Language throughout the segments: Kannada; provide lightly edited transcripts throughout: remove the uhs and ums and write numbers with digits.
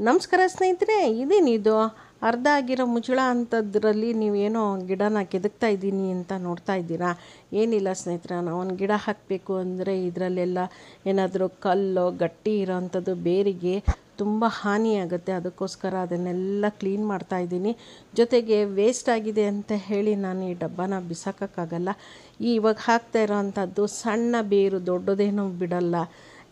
ನಮಸ್ಕಾರ ಸ್ನೇಹಿತರೆ, ಇದೇನಿದು ಅರ್ಧ ಆಗಿರೋ ಮುಚ್ಚಳ ಅಂಥದ್ರಲ್ಲಿ ನೀವೇನೋ ಗಿಡನ ಕೆದಕ್ತಾ ಇದ್ದೀನಿ ಅಂತ ನೋಡ್ತಾ ಇದ್ದೀರಾ. ಏನಿಲ್ಲ ಸ್ನೇಹಿತರೆ, ನಾವು ಒಂದು ಗಿಡ ಹಾಕಬೇಕು ಅಂದರೆ ಇದರಲ್ಲೆಲ್ಲ ಏನಾದರೂ ಕಲ್ಲು ಗಟ್ಟಿ ಇರೋವಂಥದ್ದು ಬೇರಿಗೆ ತುಂಬ ಹಾನಿಯಾಗುತ್ತೆ. ಅದಕ್ಕೋಸ್ಕರ ಅದನ್ನೆಲ್ಲ ಕ್ಲೀನ್ ಮಾಡ್ತಾಯಿದ್ದೀನಿ. ಜೊತೆಗೆ ವೇಸ್ಟ್ ಆಗಿದೆ ಅಂತ ಹೇಳಿ ನಾನು ಈ ಡಬ್ಬನ ಬಿಸಾಕೋಕ್ಕಾಗಲ್ಲ. ಇವಾಗ ಹಾಕ್ತಾ ಇರೋವಂಥದ್ದು ಸಣ್ಣ ಬೇರು, ದೊಡ್ಡದೇನೂ ಬಿಡಲ್ಲ.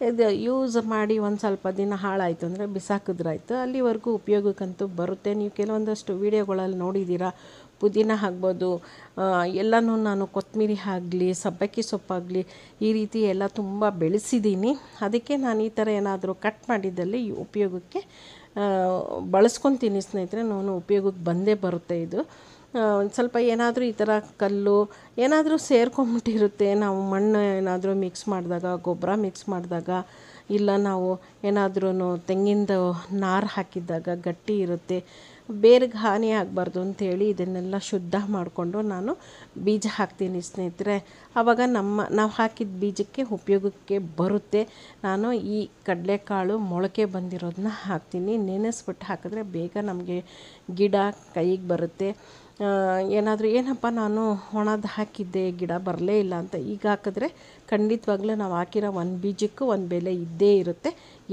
ಇದು ಯೂಸ್ ಮಾಡಿ ಒಂದು ಸ್ವಲ್ಪ ದಿನ ಹಾಳಾಯಿತು ಅಂದರೆ ಬಿಸಾಕಿದ್ರಾಯ್ತು. ಅಲ್ಲಿವರೆಗೂ ಉಪಯೋಗಕ್ಕಂತೂ ಬರುತ್ತೆ. ನೀವು ಕೆಲವೊಂದಷ್ಟು ವೀಡಿಯೋಗಳಲ್ಲಿ ನೋಡಿದ್ದೀರಾ, ಪುದೀನ ಆಗ್ಬೋದು, ಎಲ್ಲನೂ ನಾನು ಕೊತ್ತಂಬರಿ ಆಗಲಿ ಸಬ್ಬಕ್ಕಿ ಸೊಪ್ಪಾಗಲಿ ಈ ರೀತಿ ಎಲ್ಲ ತುಂಬ ಬೆಳೆಸಿದ್ದೀನಿ. ಅದಕ್ಕೆ ನಾನು ಈ ಥರ ಏನಾದರೂ ಕಟ್ ಮಾಡಿದ್ದಲ್ಲಿ ಉಪಯೋಗಕ್ಕೆ ಬಳಸ್ಕೊತೀನಿ ಸ್ನೇಹಿತರೆ. ನಾನು ಉಪಯೋಗಕ್ಕೆ ಬಂದೇ ಬರುತ್ತೆ ಇದು. ಒಂದು ಸ್ವಲ್ಪ ಏನಾದರೂ ಈ ಥರ ಕಲ್ಲು ಏನಾದರೂ ಸೇರ್ಕೊಂಬಿಟ್ಟಿರುತ್ತೆ. ನಾವು ಮಣ್ಣು ಏನಾದರೂ ಮಿಕ್ಸ್ ಮಾಡಿದಾಗ, ಗೊಬ್ಬರ ಮಿಕ್ಸ್ ಮಾಡಿದಾಗ, ಇಲ್ಲ ನಾವು ಏನಾದ್ರೂ ತೆಂಗಿನದು ನಾರು ಹಾಕಿದ್ದಾಗ ಗಟ್ಟಿ ಇರುತ್ತೆ. ಬೇರಿಗೆ ಹಾನಿ ಆಗಬಾರ್ದು ಅಂಥೇಳಿ ಇದನ್ನೆಲ್ಲ ಶುದ್ಧ ಮಾಡಿಕೊಂಡು ನಾನು ಬೀಜ ಹಾಕ್ತೀನಿ ಸ್ನೇಹಿತರೆ. ಆವಾಗ ನಾವು ಹಾಕಿದ ಬೀಜಕ್ಕೆ ಉಪಯೋಗಕ್ಕೆ ಬರುತ್ತೆ. ನಾನು ಈ ಕಡಲೆಕಾಳು ಮೊಳಕೆ ಬಂದಿರೋದನ್ನ ಹಾಕ್ತೀನಿ. ನೆನೆಸ್ಬಿಟ್ಟು ಹಾಕಿದ್ರೆ ಬೇಗ ನಮಗೆ ಗಿಡ ಕೈಗೆ ಬರುತ್ತೆ. ಏನಾದರೂ ಏನಪ್ಪ ನಾನು ಒಣದು ಹಾಕಿದ್ದೆ ಗಿಡ ಬರಲೇ ಇಲ್ಲ ಅಂತ ಈಗ ಹಾಕಿದ್ರೆ ಖಂಡಿತವಾಗ್ಲೂ ನಾವು ಹಾಕಿರೋ ಒಂದು ಬೀಜಕ್ಕೂ ಒಂದು ಬೆಲೆ ಇದ್ದೇ ಇರುತ್ತೆ,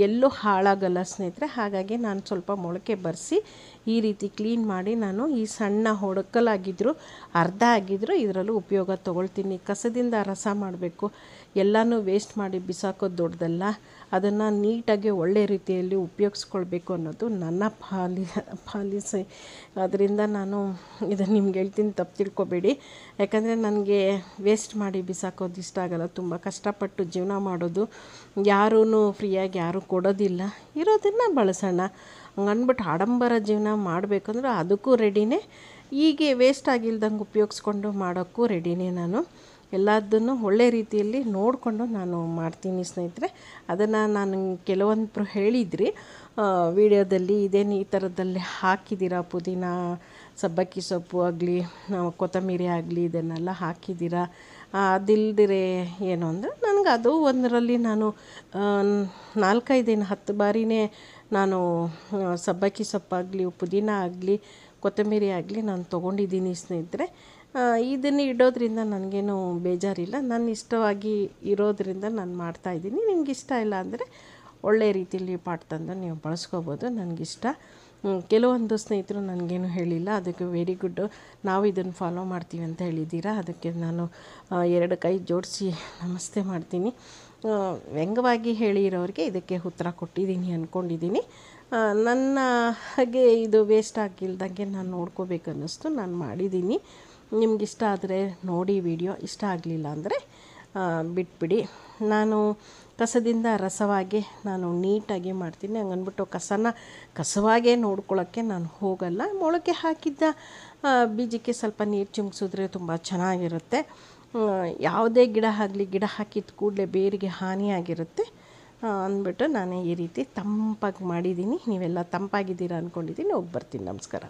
ಎಲ್ಲೂ ಹಾಳಾಗಲ್ಲ ಸ್ನೇಹಿತರೆ. ಹಾಗಾಗಿ ನಾನು ಸ್ವಲ್ಪ ಮೊಳಕೆ ಬರೆಸಿ ಈ ರೀತಿ ಕ್ಲೀನ್ ಮಾಡಿ ನಾನು ಈ ಸಣ್ಣ ಹೊಡಕಲಾಗಿದ್ದರೂ ಅರ್ಧ ಆಗಿದ್ದರೂ ಇದರಲ್ಲೂ ಉಪಯೋಗ ತೊಗೊಳ್ತೀನಿ. ಕಸದಿಂದ ರಸ ಮಾಡಬೇಕು, ಎಲ್ಲನೂ ವೇಸ್ಟ್ ಮಾಡಿ ಬಿಸಾಕೋದು ದೊಡ್ಡದಲ್ಲ. ಅದನ್ನು ನೀಟಾಗಿ ಒಳ್ಳೆ ರೀತಿಯಲ್ಲಿ ಉಪಯೋಗಿಸ್ಕೊಳ್ಬೇಕು ಅನ್ನೋದು ನನ್ನ ಪಾಲಿಸಿ. ಅದರಿಂದ ನಾನು ಇದನ್ನು ನಿಮ್ಗೆ ಹೇಳ್ತೀನಿ, ತಪ್ಪು ತಿಳ್ಕೊಬೇಡಿ. ಯಾಕಂದರೆ ನನಗೆ ವೇಸ್ಟ್ ಮಾಡಿ ಬಿಸಾಕೋದು ಇಷ್ಟ ಆಗಲ್ಲ. ತುಂಬ ಕಷ್ಟಪಟ್ಟು ಜೀವನ ಮಾಡೋದು, ಯಾರೂ ಫ್ರೀಯಾಗಿ ಯಾರೂ ಕೊಡೋದಿಲ್ಲ. ಇರೋದನ್ನು ಬಳಸೋಣ ಹಂಗನ್ಬಿಟ್ಟು ಆಡಂಬರ ಜೀವನ ಮಾಡಬೇಕಂದ್ರೆ ಅದಕ್ಕೂ ರೆಡಿನೇ. ಹೀಗೆ ವೇಸ್ಟ್ ಆಗಿಲ್ದಂಗೆ ಉಪಯೋಗಿಸ್ಕೊಂಡು ಮಾಡೋಕ್ಕೂ ರೆಡಿನೇ. ನಾನು ಎಲ್ಲದನ್ನು ಒಳ್ಳೆ ರೀತಿಯಲ್ಲಿ ನೋಡಿಕೊಂಡು ನಾನು ಮಾಡ್ತೀನಿ ಸ್ನೇಹಿತರೆ. ಅದನ್ನು ನಾನು ಕೆಲವೊಂದು ಹೇಳಿದ್ರಿ ವಿಡಿಯೋದಲ್ಲಿ, ಇದೇನು ಈ ಥರದಲ್ಲಿ ಹಾಕಿದ್ದೀರಾ, ಪುದೀನ ಸಬ್ಬಕ್ಕಿ ಸೊಪ್ಪು ಆಗಲಿ ಕೊತ್ತಂಬರಿ ಆಗಲಿ ಇದನ್ನೆಲ್ಲ ಹಾಕಿದ್ದೀರಾ, ಅದಿಲ್ದಿರೆ ಏನು ಅಂದರೆ ನನಗೆ ಅದು ಒಂದರಲ್ಲಿ ನಾನು 4-5-10 ಬಾರಿನೇ ನಾನು ಸಬ್ಬಕ್ಕಿ ಸೊಪ್ಪಾಗಲಿ ಪುದೀನ ಆಗಲಿ ಕೊತ್ತಂಬರಿ ಆಗಲಿ ನಾನು ತೊಗೊಂಡಿದ್ದೀನಿ ಸ್ನೇಹಿತರೆ. ಇದನ್ನು ಇಡೋದ್ರಿಂದ ನನಗೇನು ಬೇಜಾರಿಲ್ಲ. ನಾನು ಇಷ್ಟವಾಗಿ ಇರೋದ್ರಿಂದ ನಾನು ಮಾಡ್ತಾಯಿದ್ದೀನಿ. ನಿಮ್ಗೆ ಇಷ್ಟ ಇಲ್ಲ ಅಂದರೆ ಒಳ್ಳೆ ರೀತಿಯಲ್ಲಿ ಪಾಟ್ ತಂದು ನೀವು ಬಳಸ್ಕೋಬೋದು. ನನಗಿಷ್ಟ. ಕೆಲವೊಂದು ಸ್ನೇಹಿತರು ನನಗೇನು ಹೇಳಿಲ್ಲ, ಅದಕ್ಕೆ ವೆರಿ ಗುಡ್ಡು. ನಾವು ಇದನ್ನು ಫಾಲೋ ಮಾಡ್ತೀವಿ ಅಂತ ಹೇಳಿದ್ದೀರಾ. ಅದಕ್ಕೆ ನಾನು 2 ಕೈ ಜೋಡಿಸಿ ನಮಸ್ತೆ ಮಾಡ್ತೀನಿ. ವ್ಯಂಗ್ಯವಾಗಿ ಹೇಳಿರೋರಿಗೆ ಇದಕ್ಕೆ ಉತ್ತರ ಕೊಟ್ಟಿದ್ದೀನಿ ಅಂದ್ಕೊಂಡಿದ್ದೀನಿ. ನನ್ನ ಹಾಗೆ ಇದು ವೇಸ್ಟ್ ಆಗಿಲ್ದಂಗೆ ನಾನು ನೋಡ್ಕೋಬೇಕು ಅನ್ನಿಸ್ತು, ನಾನು ಮಾಡಿದ್ದೀನಿ. ನಿಮಗಿಷ್ಟ ಆದರೆ ನೋಡಿ ವಿಡಿಯೋ, ಇಷ್ಟ ಆಗಲಿಲ್ಲ ಅಂದರೆ ಬಿಟ್ಬಿಡಿ. ನಾನು ಕಸದಿಂದ ರಸವಾಗಿ ನಾನು ನೀಟಾಗಿ ಮಾಡ್ತೀನಿ. ಹಂಗನ್ಬಿಟ್ಟು ಕಸವಾಗೇ ನೋಡ್ಕೊಳ್ಳೋಕ್ಕೆ ನಾನು ಹೋಗಲ್ಲ. ಮೊಳಕೆ ಹಾಕಿದ್ದ ಬೀಜಕ್ಕೆ ಸ್ವಲ್ಪ ನೀರು ಚಿಮ್ಕಿಸಿದ್ರೆ ತುಂಬ ಚೆನ್ನಾಗಿರುತ್ತೆ. ಯಾವುದೇ ಗಿಡ ಆಗಲಿ, ಗಿಡ ಹಾಕಿದ ಕೂಡಲೇ ಬೇರಿಗೆ ಹಾನಿಯಾಗಿರುತ್ತೆ ಅಂದ್ಬಿಟ್ಟು ನಾನು ಈ ರೀತಿ ತಂಪಾಗಿ ಮಾಡಿದ್ದೀನಿ. ನೀವೆಲ್ಲ ತಂಪಾಗಿದ್ದೀರಾ ಅಂದ್ಕೊಂಡಿದ್ದೀನಿ. ಹೋಗಿ ಬರ್ತೀನಿ. ನಮಸ್ಕಾರ.